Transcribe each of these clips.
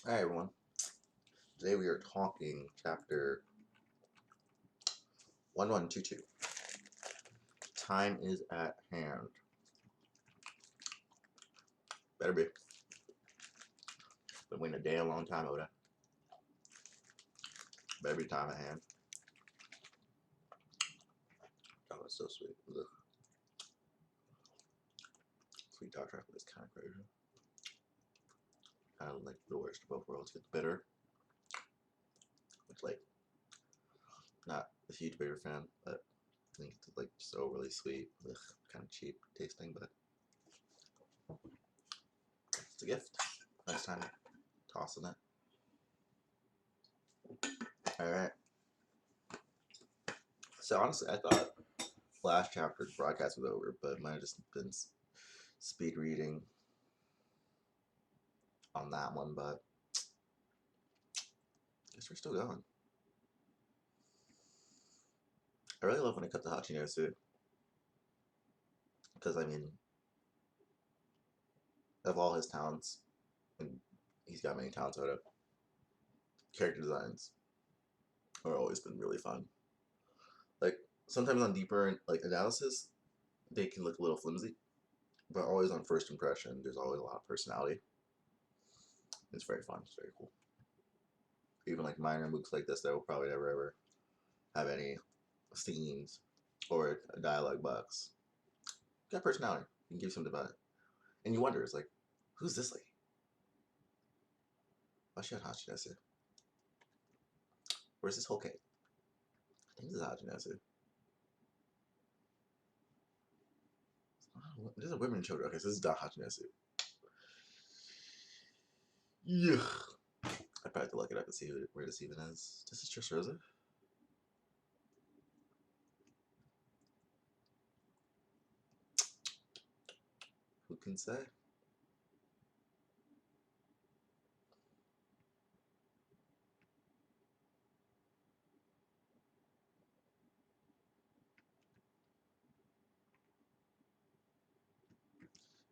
Hi everyone. Today we are talking chapter 1122. Time is at hand. Better be. Been waiting a damn long time, Oda. Better be time at hand. Oh, that's so sweet. Ugh. Sweet dark chocolate is kind of crazy. Kind of like the worst of both worlds. It's bitter. It's like not a huge bitter fan, but I think it's like just overly sweet. Ugh, kind of cheap tasting, but it's a gift. Next time, tossing it. Alright. So honestly, I thought last chapter's broadcast was over, but might have just been speed reading on that one, but I guess we're still going. I really love when it cut to Hachinosu, because I mean, of all his talents, and he's got many talents out of character designs are always been really fun. Like sometimes on deeper like analysis, they can look a little flimsy, but always on first impression, there's always a lot of personality. It's very fun. It's very cool. Even like minor mooks like this that will probably never ever have any scenes or dialogue box. Got personality. You can give something about it, and you wonder, it's like, who's this lady? Why she on Hachinosu? Where's this whole cake? I think this is Hachinosu. This is a women and children. Okay, so this is not Hachinosu. Yeah. I probably have to look it up and see where this even is. This is just Rosa. Who can say?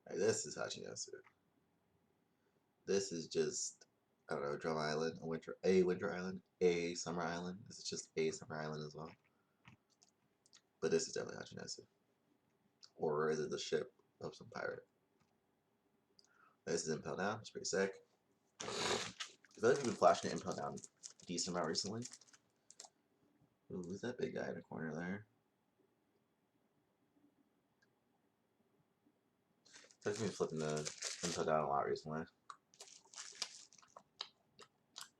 Right, this is Hachinosu. This is just, I don't know, Drum Island, a winter island, a summer island. This is just a summer island as well. But this is definitely Hachinosu. Or is it the ship of some pirate? This is Impel Down. It's pretty sick. I feel like we've been flashing Impel Down a decent amount recently. Ooh, who's that big guy in the corner there? I feel like we've been flipping the Impel Down a lot recently.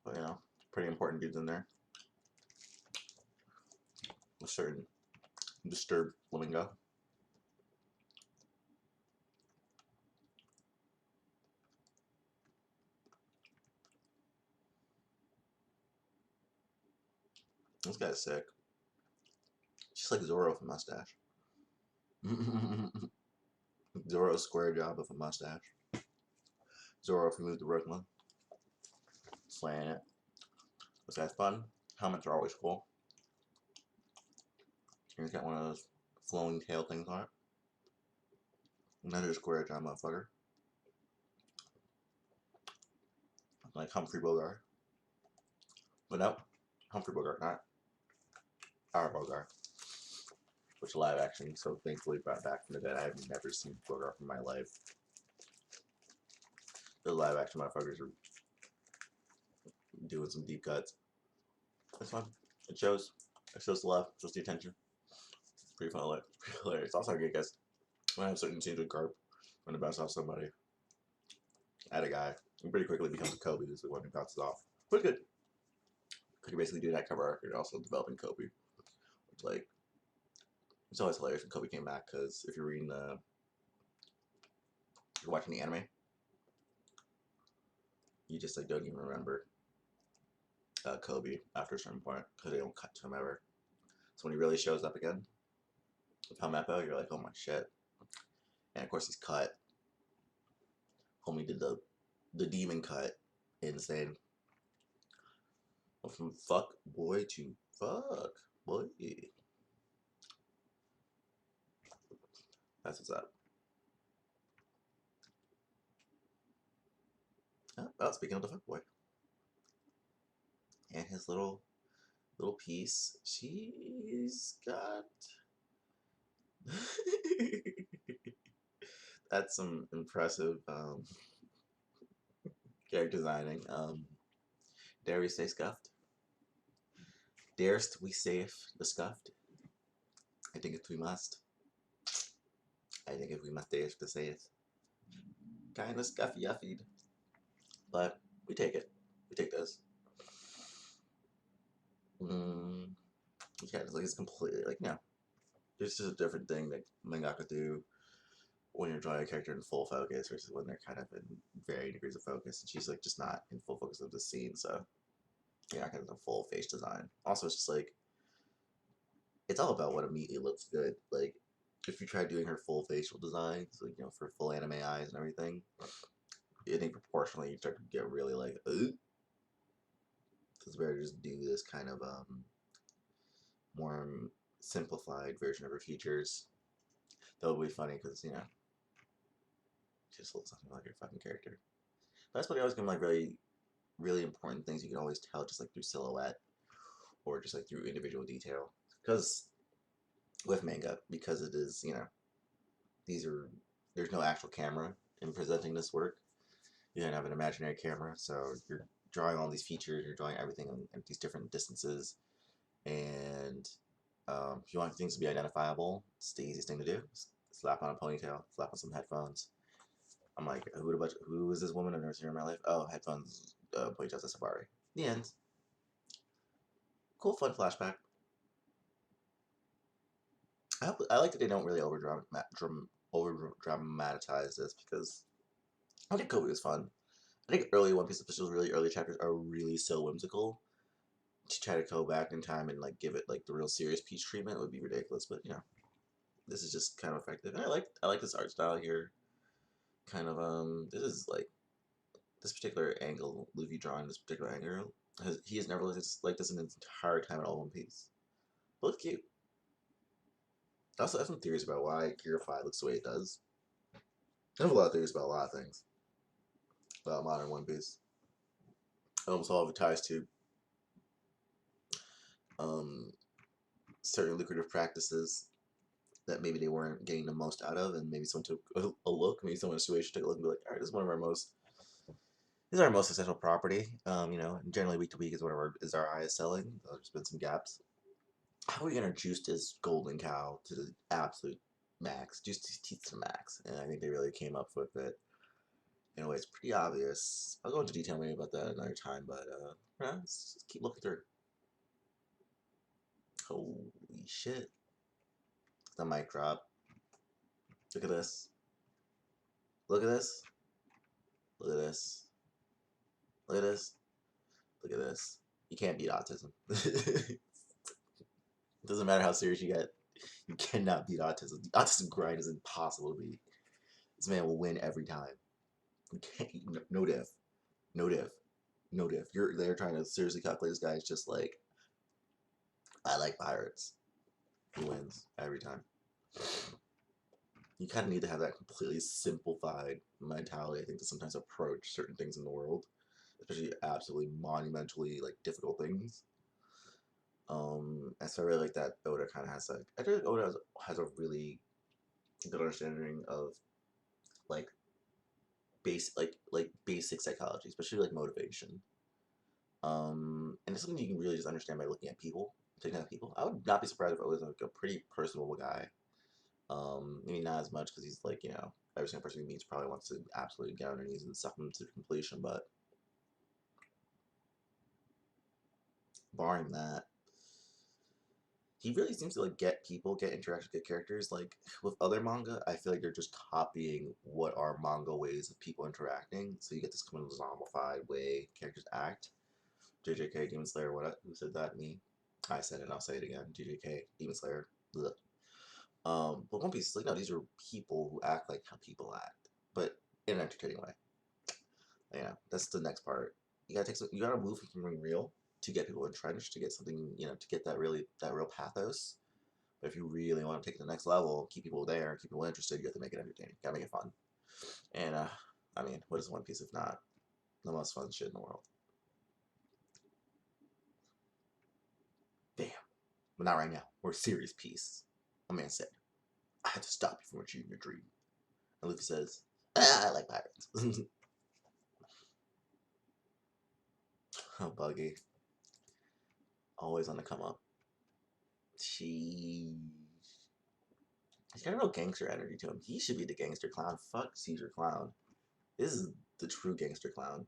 But you know, pretty important dudes in there. A certain disturbed flamingo. This guy's sick. Just like Zoro with a mustache. Zoro's square job with a mustache. Zoro if you move to Brooklyn. Slaying it. This guy's fun. Helmets are always cool. He's got one of those flowing tail things on it. Another square job motherfucker. Like Humphrey Bogart. But nope. Humphrey Bogart, not our Bogart. Which live action so thankfully brought back from the dead. I have never seen Bogart in my life. The live action motherfuckers are doing some deep cuts. It's fun. It shows. It shows the love. It shows the attention. Pretty fun. Pretty hilarious. It's also good, guys. When I have certain scenes with Garp, when to bounce off somebody, I had a guy who pretty quickly becomes a Kobe, who's the one who bounces off. Pretty good. Could you basically do that cover arc and also developing Kobe? Which, like, it's always hilarious when Kobe came back because if you're reading you're watching the anime, you just like don't even remember Kobe after a certain point because they don't cut to him ever. So when he really shows up again with Helmeppo, you're like, oh my shit. And of course he's cut. Homie did the demon cut. Insane. From fuck boy to fuck boy. That's what's up. Oh, speaking of the fuck boy. and his little piece. She's got that's some impressive character designing. Dare we say scuffed? Darest we say if the scuffed? I think if we must. I think if we must dare to say it. Kinda scuffy uffied. But we take it. We take this. Yeah, it's completely like, no. There's just a different thing that mangaka do when you're drawing a character in full focus versus when they're kind of in varying degrees of focus. And she's like just not in full focus of the scene, so you're not getting a full face design. Also, it's just like it's all about what immediately looks good. Like if you try doing her full facial designs, like for full anime eyes and everything, I think proportionally you start to get really like, ooh. It's better to just do this kind of more simplified version of her features. That would be funny because just looks something like your fucking character. But that's what I always give like really, really important things you can always tell just like through silhouette or just like through individual detail. Because with manga, because it is there's no actual camera in presenting this work. You don't have an imaginary camera, so you're drawing all these features, you're drawing everything at these different distances, and if you want things to be identifiable, it's the easiest thing to do. Slap on a ponytail, slap on some headphones. I'm like, who is this woman I've never seen her in my life? Oh, headphones, ponytails, a safari. The end. Cool, fun flashback. I like that they don't really over dramatize this because I think Kobe was fun. I think early One Piece, especially really early chapters, are really so whimsical. To try to go back in time and like give it like the real serious peach treatment would be ridiculous, but this is just kind of effective. And I like this art style here. Kind of this is like this particular angle Luffy drawing this particular angle. He has never looked like this in his entire time at all One Piece. But looks cute. I also have some theories about why Gear 5 looks the way it does. I have a lot of theories about a lot of things about modern One Piece. Almost all of it ties to certain lucrative practices that maybe they weren't getting the most out of, and maybe someone took a look, maybe someone in Shueisha took a look and be like, all right, this is one of our most, this is our most successful property. Generally week to week is whatever is our highest selling. There's been some gaps. How are we gonna juice this golden cow to the absolute max? Juice these teeth to the max, and I think they really came up with it in a way it's pretty obvious. I'll go into detail maybe about that another time, but let's just keep looking through. Holy shit! The mic drop. Look at this. Look at this. Look at this. Look at this. Look at this. You can't beat autism. It doesn't matter how serious you get. You cannot beat autism. The autism grind is impossible to beat. This man will win every time. You can't. No diff. No diff. No diff. You're there trying to seriously calculate this guy. It's just like, I like pirates. He wins every time. You kind of need to have that completely simplified mentality, I think, to sometimes approach certain things in the world, especially absolutely monumentally like difficult things. And so I really like that Oda kind of has like, I feel like Oda has a really good understanding of like basic psychology, especially like motivation. And it's something you can really just understand by looking at people, taking at people. I would not be surprised if Oda's like a pretty personable guy. Maybe not as much because he's like, every single person he meets probably wants to absolutely get on their knees and suck them to completion, but barring that, he really seems to like get people, get interaction, get characters. Like with other manga, I feel like they're just copying what are manga ways of people interacting. So you get this kind of zombified way characters act. JJK, Demon Slayer, who said that? Me. I said it and I'll say it again. JJK, Demon Slayer. Ugh. But One Piece is like, no, these are people who act like how people act, but in an entertaining way. That's the next part. You gotta move from something real to get people entrenched, to get something, to get that real pathos. But if you really want to take it to the next level, keep people there, keep people interested, you have to make it entertaining. You gotta make it fun. And what is One Piece if not the most fun shit in the world? but not right now. We're a serious piece. A man said, I had to stop you from achieving your dream. And Luffy says, I like pirates. Oh, Buggy. Always on the come up. Sheesh. He's got a real gangster energy to him. He should be the gangster clown. Fuck Caesar Clown. This is the true gangster clown.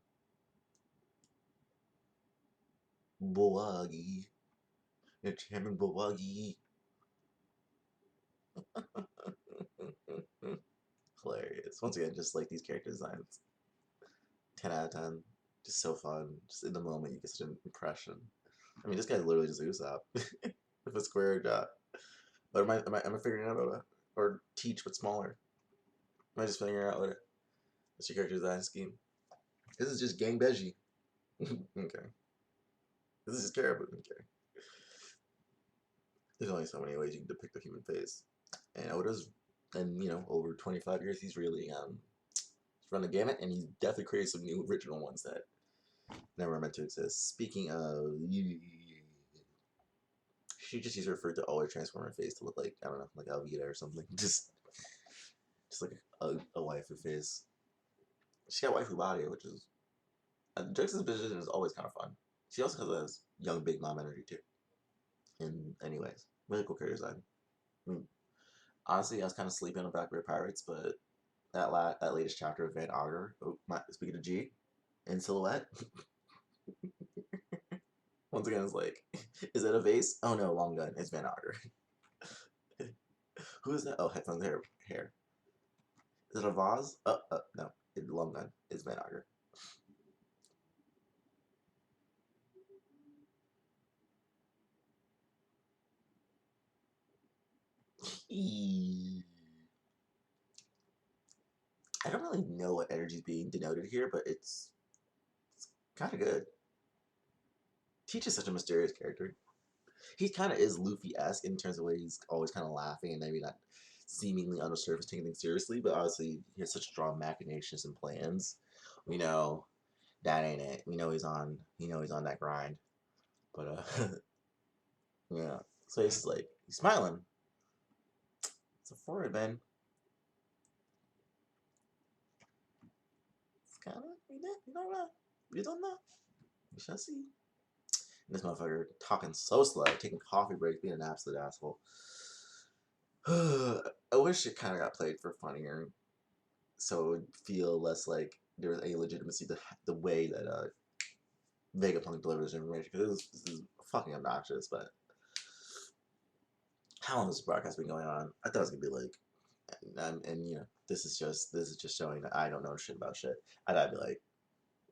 Bowagi. It's him and Bowagi. Hilarious. Once again, just like these character designs. 10 out of 10. Just so fun. Just in the moment, you get such an impression. I mean, this guy's literally just Usopp with a square jaw. But am I figuring out how to, or teach but smaller? Am I just figuring out what's your character design scheme? This is just Gang Beji. Okay. This is just Caribou. Okay. There's only so many ways you can depict a human face. And Oda's, and over 25 years, he's really run the gamut, and he's definitely created some new original ones that never meant to exist. Speaking of, she just used her fruit to always transform her face to look like, I don't know, like Alvida or something. Just like a waifu face. She got waifu body, which is, juxtaposition is always kind of fun. She also has young Big Mom energy too. Anyways, really cool character design. Honestly, I was kind of sleeping on Blackbeard Pirates, but that latest chapter of Van Auger, speaking of G, in silhouette. Once again, it's like, is it a vase? Oh no, long gun. It's Van Auger. Who is that? Oh, headphones, hair. Is it a vase? No, it's long gun. It's Van Auger. I don't really know what energy is being denoted here, but it's kind of good. Teach is such a mysterious character. He kind of is Luffy-esque in terms of the way he's always kind of laughing and maybe not seemingly on the surface taking things seriously, but obviously he has such strong machinations and plans. We know that ain't it. We know he's on that grind. But yeah. So he's like, he's smiling. It's a forehead, man. It's kind of, you don't know. You don't know. We shall see. And this motherfucker talking so slow, taking coffee breaks, being an absolute asshole. I wish it kind of got played for funnier, so it would feel less like there was any legitimacy to the way that Vegapunk delivers information, because this is fucking obnoxious. But how long has this broadcast been going on? I thought it was gonna be like, and this is just showing that I don't know shit about shit. I thought it'd be like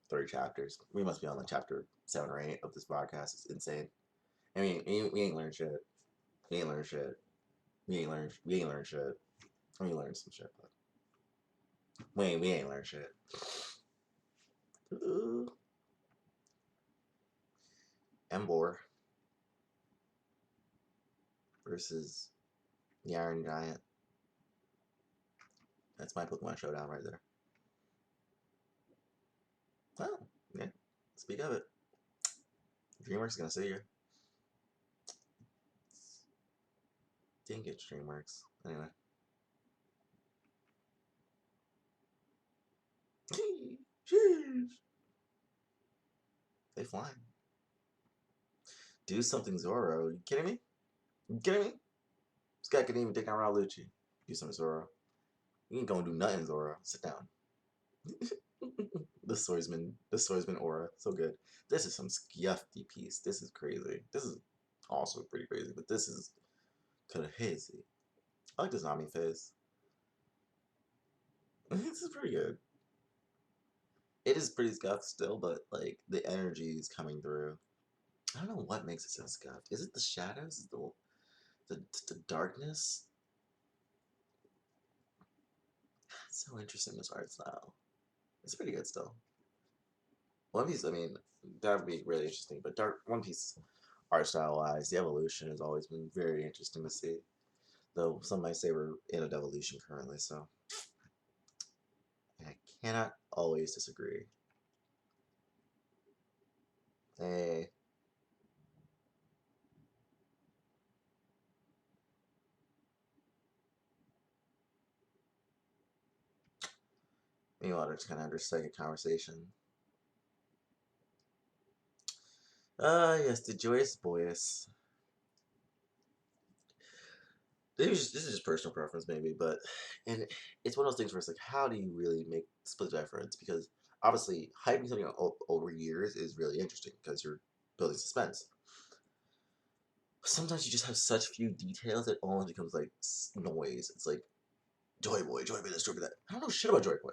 3 chapters. We must be on like chapter 7 or 8 of this broadcast. It's insane. I mean, we ain't learned shit. We ain't learned shit. We ain't learned shit. I mean, we learned some shit, but we ain't learned shit. Embor versus the Iron Giant. That's my Pokemon Showdown right there. Oh, yeah. Speak of it. DreamWorks is gonna see you. Didn't get DreamWorks. Anyway. Sheesh. They flying. Do something, Zoro. You kidding me? You kidding me? This guy couldn't even take down Ralucci. Do something, Zoro. You ain't gonna do nothing, Zoro. Sit down. The swordsman aura. So good. This is some scuffy piece. This is crazy. This is also pretty crazy, but this is crazy. I like this Nami face. This is pretty good. It is pretty scuffed still, but like the energy is coming through. I don't know what makes it so scuffed. Is it the shadows? The darkness? It's so interesting, this art style. It's pretty good still. One Piece, I mean, that would be really interesting. But One Piece art style wise, the evolution has always been very interesting to see. Though some might say we're in a devolution currently, so I cannot always disagree. Hey. Meanwhile, they're just kind of under second conversation. Yes, the joyous boys. This is just personal preference, maybe, but and it's one of those things where it's like, how do you really make split difference? Because obviously, hyping something over years is really interesting because you're building suspense. But sometimes you just have such few details that it almost becomes like noise. It's like Joyboy, Joyboy this, Joyboy that. I don't know shit about Joyboy.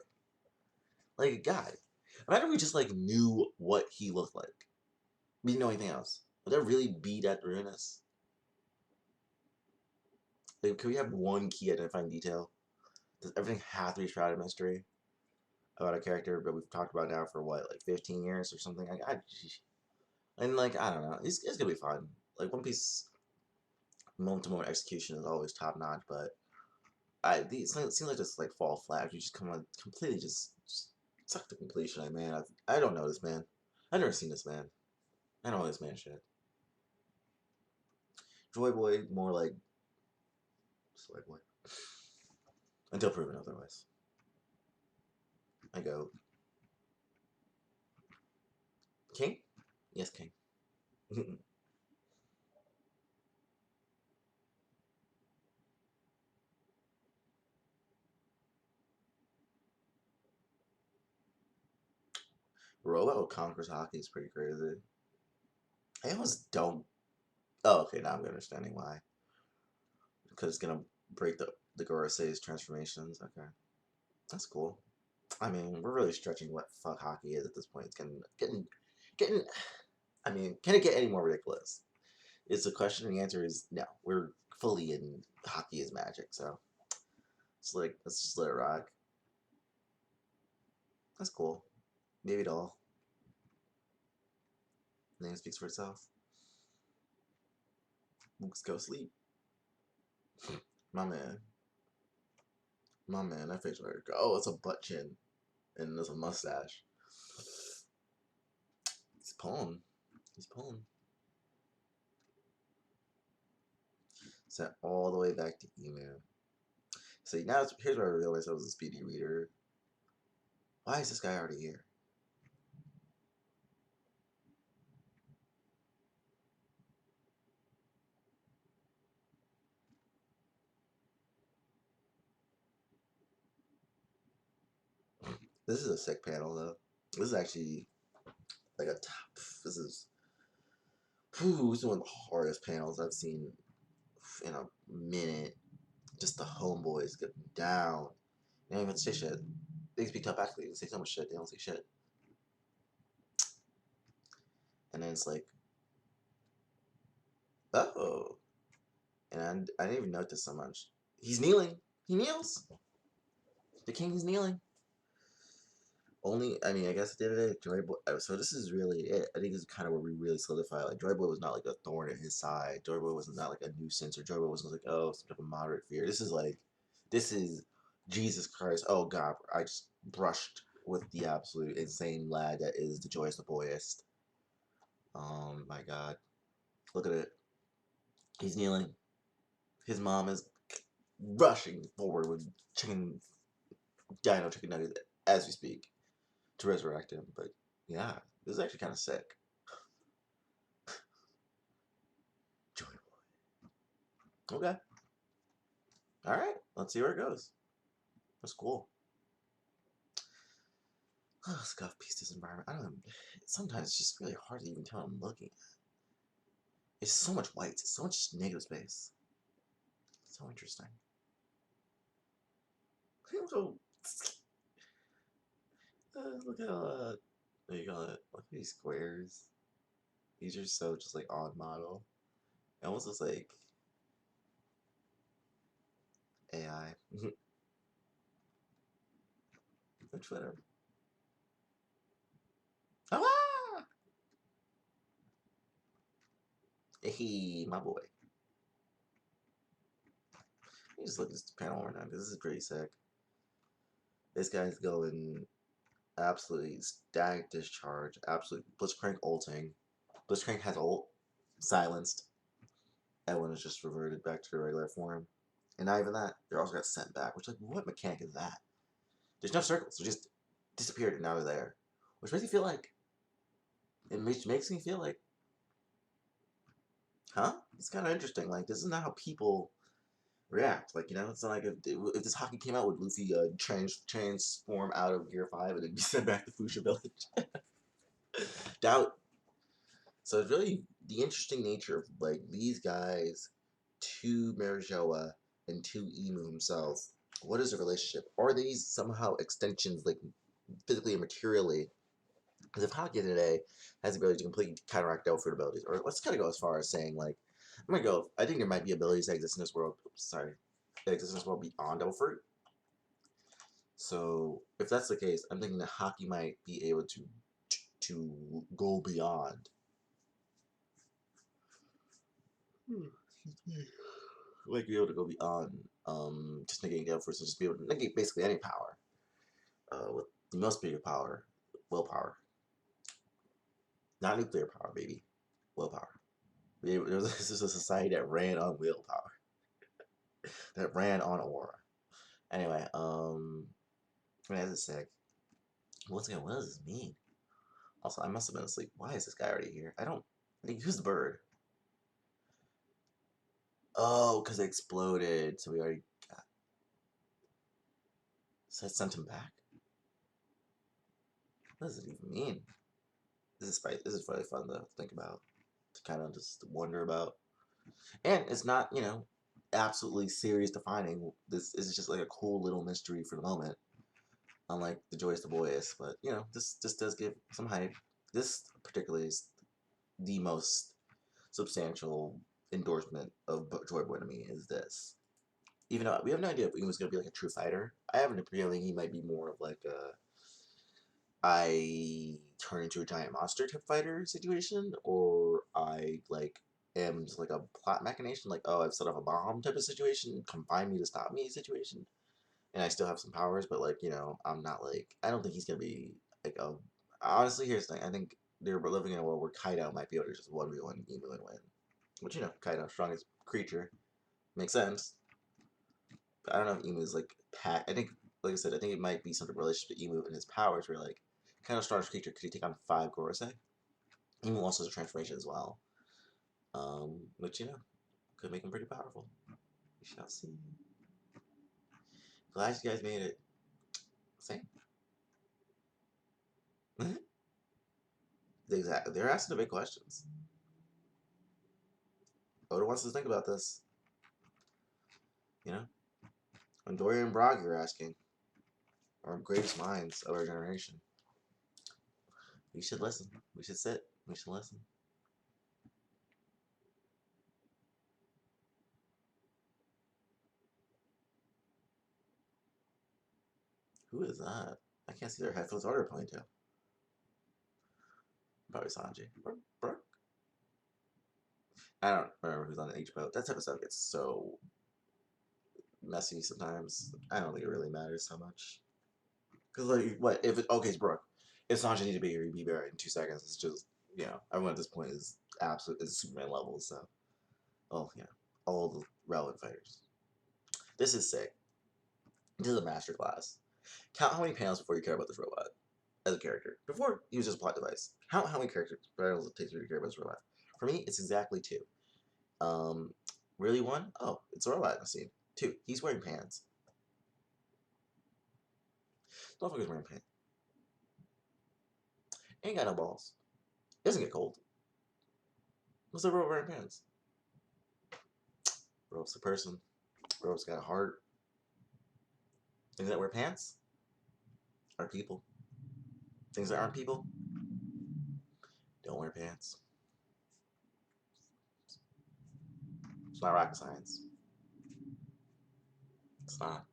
Like a guy. Imagine if we just like knew what he looked like. We didn't know anything else. Would that really be that ruinous? Like, can we have one key identifying detail? Does everything have to be shrouded in mystery about a character that we've talked about now for what, like 15 years or something? And like, I don't know. It's gonna be fun. Like, One Piece moment to moment execution is always top notch, but it seems like just like fall flat. You just come on completely just suck the completion. I don't know this man. I've never seen this man. I don't know this man shit. Joy Boy, more like Soy Boy. Until proven otherwise. I go King? Yes, King. Robo conquers Haki is pretty crazy. I almost don't. Oh, okay. Now I'm understanding why. Because it's gonna break the Gorosei's transformations. Okay, that's cool. I mean, we're really stretching what fuck hockey is at this point. It's getting. I mean, can it get any more ridiculous? It's a question, and the answer is no. We're fully in hockey is magic. So it's like let's just let it rock. That's cool. Maybe it all. The name speaks for itself. Let's go sleep. My man. My man, that face right. Oh, it's a butt chin. And there's a mustache. He's pulling. He's pulling. Sent all the way back to email. So now here's where I realized I was a speedy reader. Why is this guy already here? This is a sick panel though. This is actually like a top. This is this is one of the hardest panels I've seen in a minute. Just the homeboys get down. They don't even say shit. They speak telepathically. They say so much shit. They don't say shit. And then it's like, oh, and I didn't even notice so much. He's kneeling. He kneels. The king is kneeling. Only, I mean, I guess at the end of the day, Joyboy. So this is really it. I think this is kind of where we really solidify. Like Joyboy was not like a thorn in his side. Joyboy was not like a nuisance, or Joyboy wasn't like, oh, some type of moderate fear. This is Jesus Christ. Oh God, I just brushed with the absolute insane lad that is the joyous the boyest. My God, look at it. He's kneeling. His mom is rushing forward with chicken nuggets as we speak to resurrect him. But yeah, this is actually kind of sick. Joyboy. Okay. All right. Let's see where it goes. That's cool. Oh, scuff piece this environment. I don't know. Sometimes it's just really hard to even tell what I'm looking at. It's so much white. It's so much negative space. So interesting. So, look at what do you call it? Look at these squares. These are so just like on model. It almost looks like AI. Or Twitter. Ah! Hey, my boy. Let me just look at this panel right now. This is pretty sick. This guy's going absolutely static discharge. Absolute Blitzcrank ulting. Blitzcrank has ult. Silenced. Everyone is just reverted back to the regular form. And not even that, they also got sent back, which like what mechanic is that? There's no circles. They're just disappeared and now they're there, which makes me feel like makes me feel like, huh? It's kind of interesting. Like this is not how people react. Like it's not like if this Haki came out, would Luffy transform out of Gear 5 and then be sent back to Fuchsia Village? Doubt. So it's really the interesting nature of like these guys to Marijoa and to Emu himself. What is the relationship? Are these somehow extensions, like physically and materially? Because if Haki today has the ability to completely counteract Delphoid abilities, or let's kind of go as far as saying like, I'm gonna go. I think there might be abilities that exist in this world. Sorry, that exist in this world beyond Delphoid. So if that's the case, I'm thinking that Haki might be able to go beyond. Like be able to go beyond just negating Delphoid, so just be able to negate basically any power. With the most big power, willpower. Not nuclear power, baby. Willpower. This is a society that ran on willpower. That ran on aura. Anyway, that's a sec. Once again, what does this mean? Also, I must have been asleep. Why is this guy already here? I think who's the bird? Oh, because it exploded. So we already got. So I sent him back? What does it even mean? This is really fun to think about. To kind of just wonder about. And it's not, absolutely serious defining. This is just like a cool little mystery for the moment. Unlike the Joyous the Boys, but this does give some hype. This particularly is the most substantial endorsement of Joyboy to me is this. Even though we have no idea if he was going to be like a true fighter, I have a feeling he might be more of like a I turn into a giant monster type fighter situation, or I like am just like a plot machination, like I've set off a bomb type of situation, come find me to stop me situation, and I still have some powers, but like I'm not like I don't think he's gonna be like a. Honestly, here's the thing: I think they're living in a world where Kaido might be able to just 1v1 Emu and win, which Kaido strongest creature makes sense. But I don't know if Emu is like I think, like I said, I think it might be some relationship to Emu and his powers, where like kind of strongest creature could he take on 5 Gorosei? Emu also has a transformation as well, which could make him pretty powerful. We shall see. Glad you guys made it. Same. Exactly. They're asking the big questions. Oda wants us to think about this. When Doria and Broggy are asking, our greatest minds of our generation. We should listen. We should sit. We should listen. Who is that? I can't see their headphones or their ponytail. Probably Sanji. Brooke? I don't remember who's on the H boat. That type of stuff gets so messy sometimes. I don't think it really matters so much. Because, like, what? If it, okay, it's Brooke. If Sanji needed to be here, he'd be there in 2 seconds. It's just, everyone at this point is absolute, is Superman level, so. Oh, all the relevant fighters. This is sick. This is a masterclass. Count how many panels before you care about this robot as a character. Before he was just a plot device. Count how many panels it takes you to care about this robot. For me, it's exactly 2. Really 1? Oh, it's a robot in the scene. 2, he's wearing pants. The motherfucker's wearing pants. Ain't got no balls. It doesn't get cold. What's the robot wearing pants? Robot's a person. Robot's got a heart. Things that wear pants are people. Things that aren't people don't wear pants. It's not rocket science. It's not.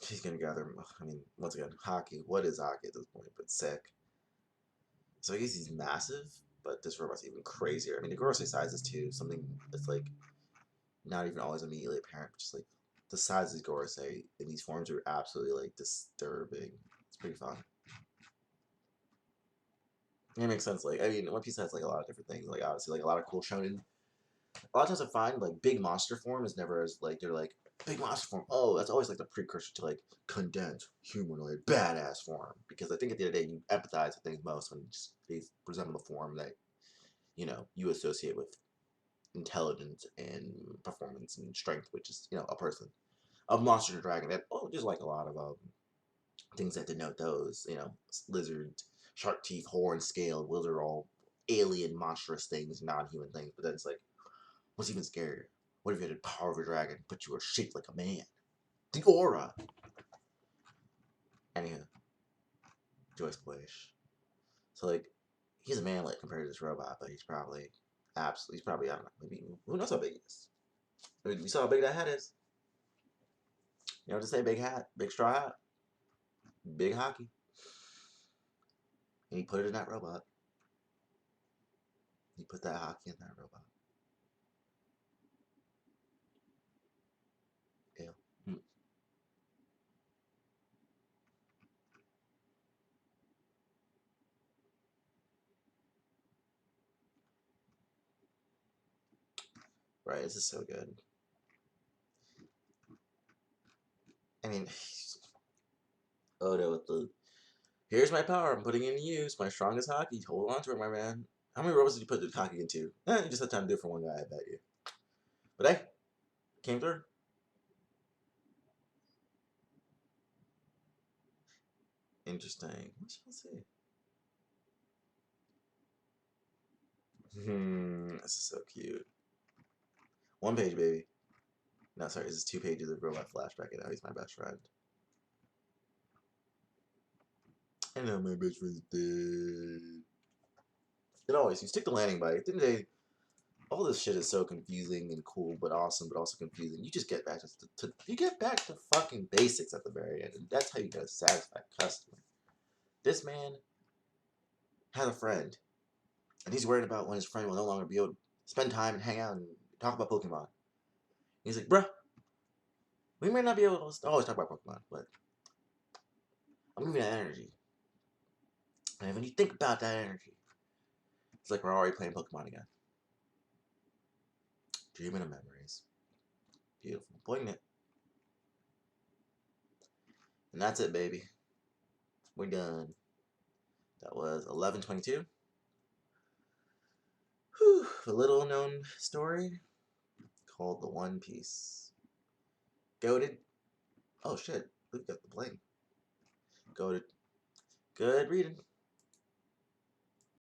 She's gonna gather. I mean, once again, Haki. What is Haki at this point? But sick. So I guess he's massive, but this robot's even crazier. I mean, the Gorosei size is too something that's like not even always immediately apparent. But just like the size of Gorosei in these forms are absolutely like disturbing. It's pretty fun. It makes sense. Like, I mean, One Piece has like a lot of different things. Like, obviously, like a lot of cool shonen. A lot of times I find like big monster form is never as like they're like big monster form. Oh, that's always like the precursor to like condensed humanoid badass form. Because I think at the end of the day, you empathize with things most when just they resemble the form that you associate with intelligence and performance and strength, which is a person. A monster and a dragon. That just like a lot of things that denote those. Lizard, shark teeth, horn, scale. Those are all alien, monstrous things, non-human things. But then it's like, what's even scarier? What if you had the power of a dragon, but you were shaped like a man? The aura. Anywho, Joyboyish. So like, he's a manlet compared to this robot, but he's probably absolutely. He's probably I don't know. Maybe who knows how big he is. I mean, you saw how big that hat is. Just say big hat, big straw hat, big Haki. And he put it in that robot. He put that Haki in that robot. Ew. Right, this is so good. I mean, Oda with the here's my power, I'm putting it in use, my strongest Haki. Hold on to it, my man. How many robots did you put the Haki into? You just had time to do it for one guy, I bet you. But hey, came through. Interesting. What shall I say? This is so cute. One page, baby. No, sorry, this is 2 pages of robot flashback, and now he's my best friend. I know my best friend's dead. It always, you stick the landing by. At the end of the day, all this shit is so confusing and cool, but awesome, but also confusing. You just get back you get back to fucking basics at the very end, and that's how you gotta satisfy customer. This man has a friend, and he's worried about when his friend will no longer be able to spend time and hang out and talk about Pokemon. He's like, bruh, we may not be able to always talk about Pokemon, but I'm giving you that energy. And when you think about that energy, it's like we're already playing Pokemon again. Dreaming of memories. Beautiful. Poignant. And that's it, baby. We're done. That was 11/22. Whew. A little known story called The One Piece. Goated. Oh shit. We've got the plane. Goated. Good reading.